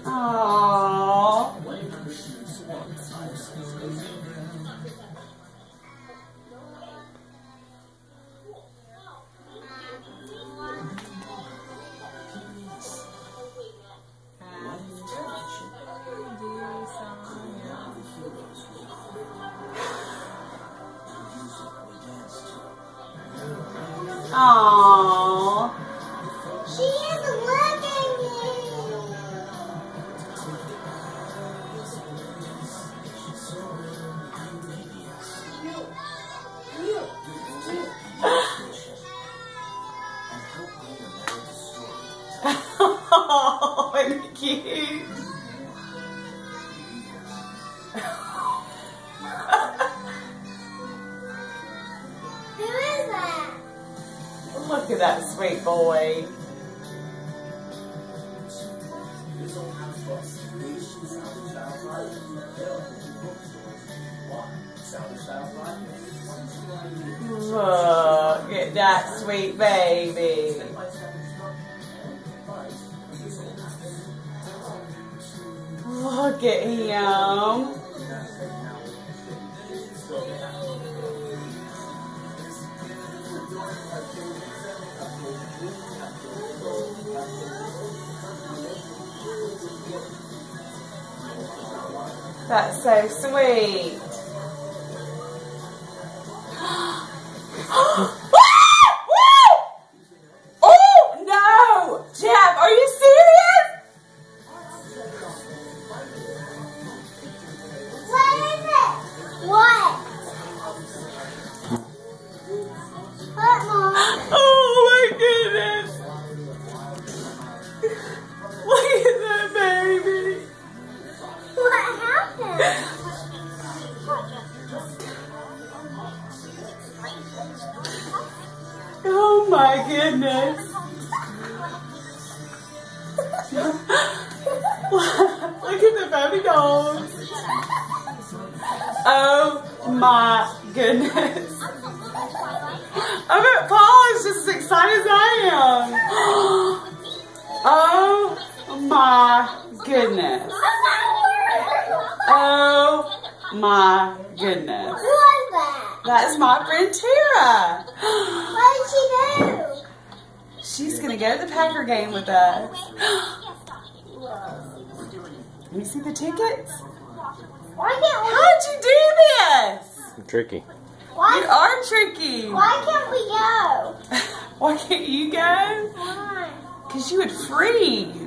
Aww. Aww. She is looking at Oh, isn't it cute? Who is that? Look at that sweet boy. Look at that sweet baby. Look at him. That's so sweet. Oh no! Jeff, are you serious? What is it? What? What, Mom? Oh my goodness. Look at that baby. What happened? Oh my goodness. Look at the baby dolls. Oh my goodness. I bet Paul is just as excited as I am. Oh my goodness. Oh my goodness. Who was that? That is my friend Tara. What did she do? She's going to go to the Packer game with us. Can you see the tickets? Why can't we? How'd you do this? Tricky. You Why? are tricky. Why can't we go? Why can't you go? Why? Because you would freeze.